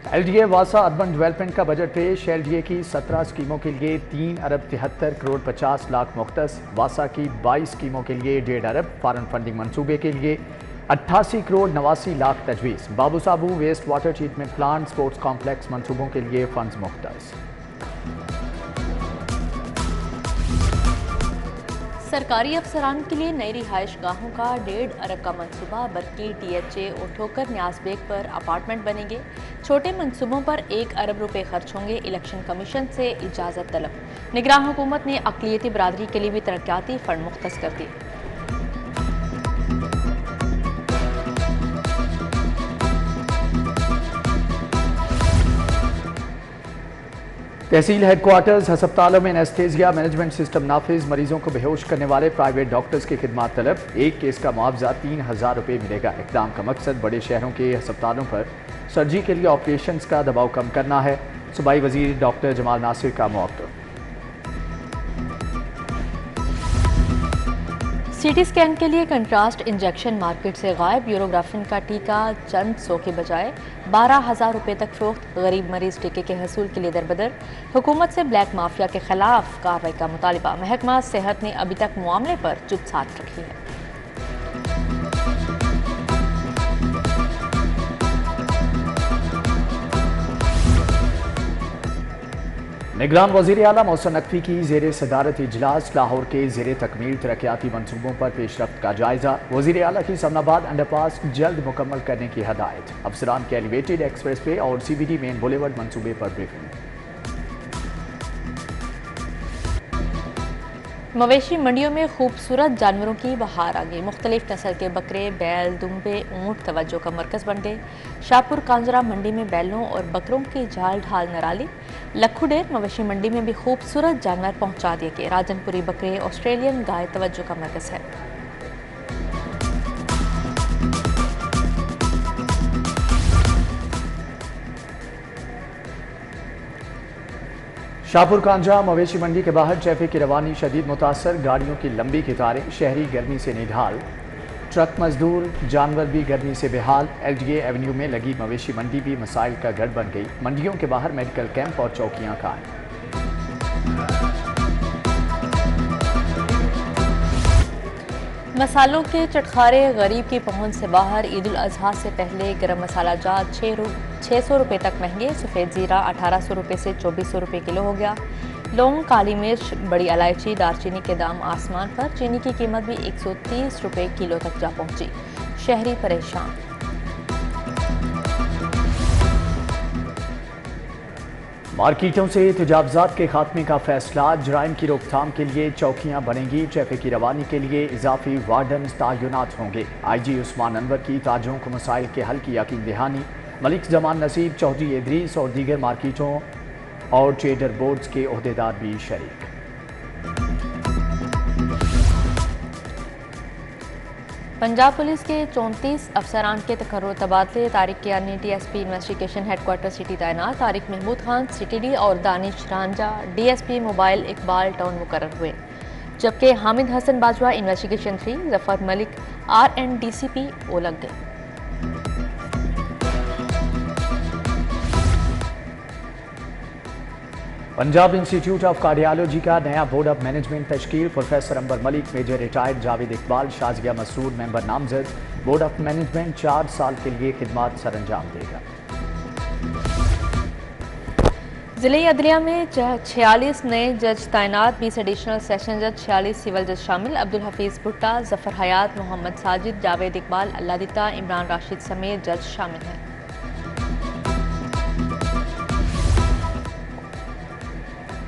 LDA वासा urban development का budget पेश। LDA की 17 स्कीमों के लिए 3 अरब 73 करोड़ 50 लाख मुख्तस। वासा की 22 स्कीमों के लिए 1.5 अरब। फॉरेन फंडिंग मंसूबे के लिए 88 करोड़ 89 लाख तजवीज़। Babu Sabu waste water treatment plant sports complex मंसूबों के लिए फंड्स मुख्तस। सरकारी अफसरान के लिए नई रिहाइश गाहों का 1.5 अरब का मंसूबा। बरकी THA और ठोकर न्याज बेग पर अपार्टमेंट बनेंगे। छोटे मंसूबों पर 1 अरब रुपए खर्च होंगे। इलेक्शन कमीशन से इजाज़त तलब। निगरान हुकूमत ने अक़लियती बरादरी के लिए भी तरक्याती फंड मुख्तस कर दिए। तहसील हेडक्वार्टर्स हस्पतालों में एनेस्थीसिया मैनेजमेंट सिस्टम नाफिज। मरीजों को बेहोश करने वाले प्राइवेट डॉक्टर्स की खिदमत तलब। एक केस का मुआवजा 3000 रुपये मिलेगा। इक़दाम का मकसद बड़े शहरों के हस्पतालों पर सर्जरी के लिए ऑपरेशंस का दबाव कम करना है। सूबाई वजीर डॉक्टर जमाल नासिर का मौक़िफ़। CT स्कैन के लिए कंट्रास्ट इंजेक्शन मार्केट से गायब। यूरोग्राफिन का टीका चंद 100 के बजाय 12,000 रुपये तक फरोख्त। गरीब मरीज टीके के हसूल के लिए दरबदर। हुकूमत से ब्लैक माफिया के खिलाफ कार्रवाई का मुतालिबा। महकमा सेहत ने अभी तक मामले पर चुप साध रखी है। निगरान वज़ीर आला मोहसिन नकवी की ज़ेर सदारत इजलास। लाहौर के ज़ेर तकमील तरक्याती मनसूबों पर पेशरफ्त का जायजा। वज़ीर आला की समनाबाद अंडरपास जल्द मुकम्मल करने की हदायत। अफसरान के एलिवेटेड एक्सप्रेस वे और CBD मेन बुलेवर्ड मनसूबे पर ब्रीफिंग। मवेशी मंडियों में खूबसूरत जानवरों की बहार आ गई। मुख्तलिफ नस्ल के बकरे, बैल, दुम्बे, ऊँट तवज्जो का मरकज़ बन गए। शाहपुर कांजरा मंडी में बैलों और बकरों की झाल ढाल नराली। लखुडेर मवेशी मंडी में भी खूबसूरत जानवर पहुंचा दिए गए। राजनपुरी बकरे, ऑस्ट्रेलियन गाय तवज्जो का मरकज़ है। शाहपुर कांजा मवेशी मंडी के बाहर ट्रैफिक की रवानी शदीद मुतासर। गाड़ियों की लंबी कतारें। शहरी गर्मी से निढाल। ट्रक मजदूर जानवर भी गर्मी से बेहाल। LDA एवेन्यू में लगी मवेशी मंडी भी मसाइल का गढ़ बन गई। मंडियों के बाहर मेडिकल कैंप और चौकियां कायम। मसालों के चटखारे गरीब की पहुंच से बाहर। ईद उल अजहा से पहले गरम मसाला जात 600 रुपये तक महंगे। सफ़ेद ज़ीरा 1800 रुपये से 2400 रुपये किलो हो गया। लौंग, काली मिर्च, बड़ी इलायची, दारचीनी के दाम आसमान पर। चीनी की कीमत भी 130 रुपये किलो तक जा पहुंची। शहरी परेशान। मार्केटों से तजावुज़ात के खात्मे का फैसला। जराइम की रोकथाम के लिए चौकियां बनेंगी। ट्रैफिक की रवानी के लिए इजाफी वार्डन तैनात होंगे। IG उस्मान अनवर की ताजरों को मसाइल के हल की यकीन दहानी। मलिक जमान नसीब, चौधरी इदरीस और दीगर मार्केटों और ट्रेडर बोर्ड्स के ओहदेदार भी शरीक। पंजाब पुलिस के 34 अफसरान के तकर्रुर तबादले। Tariq Kiyani DSP investigation headquarter city तैनात। तारिक महमूद खान CTD और Danish Ranjha DSP mobile Iqbal town मुकर्रर हुए। जबकि Hamid Hasan Bajwa investigation 3, Zafar Malik RN DCP O लग गए। पंजाब इंस्टीट्यूट ऑफ कार्डियोलॉजी का नया बोर्ड ऑफ मैनेजमेंट तश्कील। Professor Ambar Malik, major retired Javed Iqbal, Shazia Masroor member नामजद। बोर्ड ऑफ मैनेजमेंट 4 साल के लिए खिदमत सरअंजाम देगा। जिले अदलिया में 46 नए जज तैनात। 20 एडिशनल सेशन जज, 46 सिविल जज शामिल। अब्दुल हफीज भुट्टा, जफर हयात, मोहम्मद साजिद, जावेद इकबाल, अल्लादिता, इमरान राशिद समेत जज शामिल हैं।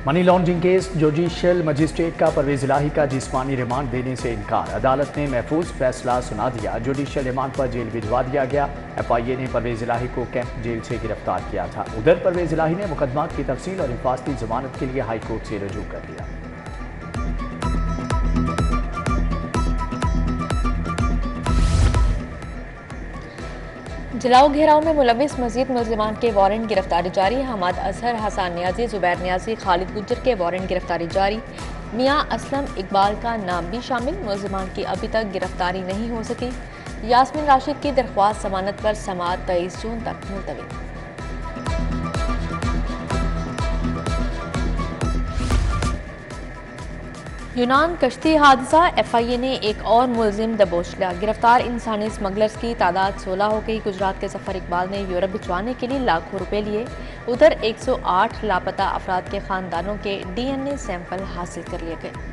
Money laundering case. Judicial magistrate का परवेज इलाही का जिस्मानी रिमांड देने से इनकार। अदालत ने महफूज फैसला सुना दिया। जुडिशियल रिमांड पर जेल भिजवा दिया गया। FIA ने परवेज इलाही को कैंप जेल से गिरफ्तार किया था। उधर परवेज इलाही ने मुकदमा की तफसील और हिफाजती जमानत के लिए हाई कोर्ट से रजू कर दिया। जलाओ घेराव में मुलविस मजीद मुल्जिमान के वारंट गिरफ्तारी जारी। हमाद अजहर, हसान नियाजी, जुबैर नियाजी, खालिद गुज्जर के वारंट गिरफ्तारी जारी। मियां असलम इकबाल का नाम भी शामिल। मुल्जिमान की अभी तक गिरफ्तारी नहीं हो सकी। यास्मीन राशिद की दरख्वास्त जमानत पर समाअत 23 जून तक मुलतवी। यूनान कश्ती हादसा, FIA ने एक और मुलजिम दबोच लिया। गिरफ्तार इंसानी स्मगलर्स की तादाद 16 हो गई। गुजरात के सफर इकबाल ने यूरोप भिजवाने के लिए लाखों रुपए लिए। उधर 108 लापता अफराद के खानदानों के DNA सैंपल हासिल कर लिए गए।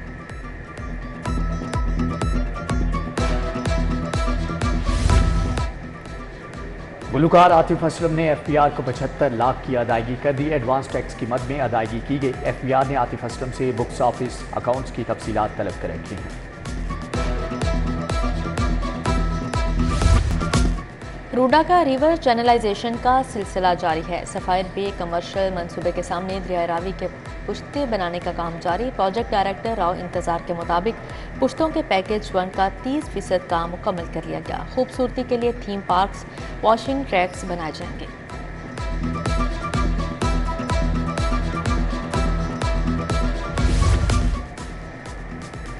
गुलकार आतिफ असलम ने FBR को 75 लाख की अदायगी कर दी। एडवांस टैक्स की मद में अदायगी की गई। FBR ने आतिफ असलम से बुक्स ऑफिस अकाउंट्स की तफसीलात तलब कर रखी हैं। रूडा का रिवर चैनलाइजेशन का सिलसिला जारी है। सफायर बे कमर्शियल मंसूबे के सामने दरिया रावी के पुश्ते बनाने का काम जारी। प्रोजेक्ट डायरेक्टर राव इंतजार के मुताबिक पुश्तों के पैकेज 1 का 30% काम मुकम्मल कर लिया गया। खूबसूरती के लिए थीम पार्क्स, वॉशिंग ट्रैक्स बनाए जाएंगे।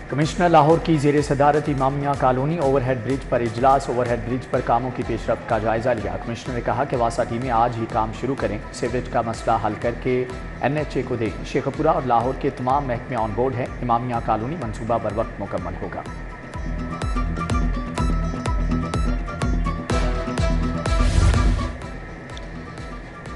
कमिश्नर लाहौर की जेर सदारत इमामिया कॉलोनी ओवरहेड ब्रिज पर इजलास। ओवरहेड ब्रिज पर कामों की पेशरफ्त का जायजा लिया। कमिश्नर ने कहा कि वासा टीमें आज ही काम शुरू करें। सीवरेज का मसला हल करके NHA को दें। शेखपुरा और लाहौर के तमाम महकमे ऑन बोर्ड हैं। इमामिया कॉलोनी मनसूबा बर वक्त मुकम्मल होगा।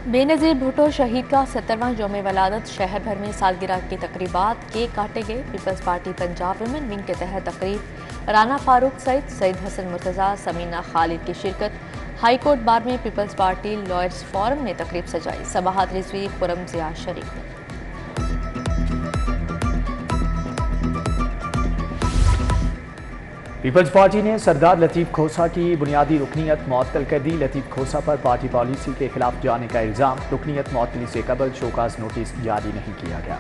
बेनज़ीर भुट्टो शहीद का 70वां यौम वलादत। शहर भर में सालगिरह की तकरीबात, केक काटे गए। पीपल्स पार्टी पंजाब वुमेन विंग के तहत तकरीब। राना फारूक सईद, सईद हसन मुर्तज़ा, समीना खालिद की शिरकत। हाई कोर्ट बार में पीपल्स पार्टी लॉयर्स फोरम ने तकरीब सजाई। सबाहत रिजवी, खुरम जिया शरीक थे। पीपल्स पार्टी ने सरदार लतीफ़ खोसा की बुनियादी रुकनीत मुअत्तल कर दी। लतीफ़ खोसा पर पार्टी पॉलिसी के खिलाफ जाने का इल्ज़ाम। रुकनीत मुअत्तली से कबल शोकास नोटिस जारी नहीं किया गया।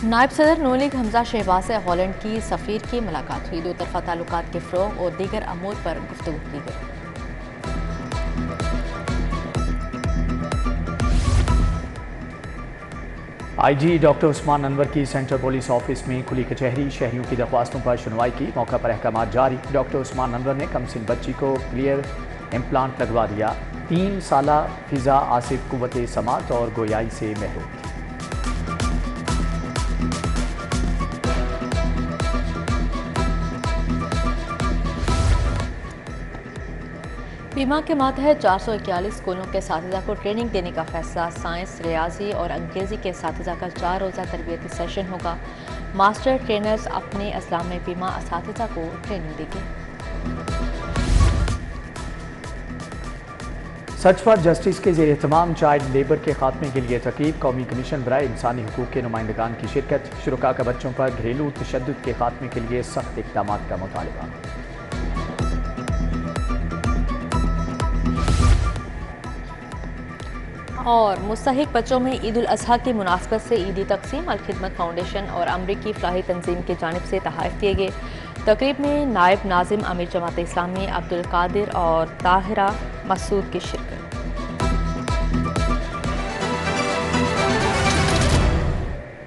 नायब सदर नून लीग हमजा शहबाज से हॉलैंड की सफ़ीर की मुलाकात हुई। दो तरफ़ा ताल्लुकात के फ़रोग़ और दीगर अमूर पर गुफ्तगू की गई। IG डॉक्टर उस्मान अनवर की सेंट्रल पुलिस ऑफिस में खुली कचहरी। शहरियों की दरख्वास्तों पर सुनवाई की। मौका पर अहकामात जारी। डॉक्टर उस्मान अनवर ने कमसिन बच्ची को क्लियर इम्प्लांट लगवा दिया। 3 साला फिजा आसिफ कुव्वते समात और गोयाई से महरूम थी। बीमा के मातहत 441 स्कूलों के साथिज़ा को ट्रेनिंग देने का फैसला। साइंस, रियाजी और अंग्रेज़ी के साथिज़ा का 4 रोज़ा तरबियती सेशन होगा। मास्टर ट्रेनर्स अपने अज़लाम में बीमा असातिज़ा को ट्रेनिंग देंगे। सच फॉर जस्टिस के ज़ेर एहतमाम चाइल्ड लेबर के खात्मे के लिए तकरीब। कौमी कमीशन बराए इंसानी हुकूक के नुमाइंदगान की शिरकत। शुरका का बच्चों पर घरेलू तशद्दुद के खात्मे के लिए सख्त इक़दाम का मुतालबा। और मुस्तहिक बच्चों में ईद उल अज़हा की मुनासबत से ईदी तकसीम। अल खिदमत फाउंडेशन और अमरीकी फलाही तंजीम की जानिब से तोहफ़े दिए गए। तकरीब में नायब नाजिम अमीर जमात इस्लामी अब्दुल कादिर और ताहिरा मसूद की शिरकत।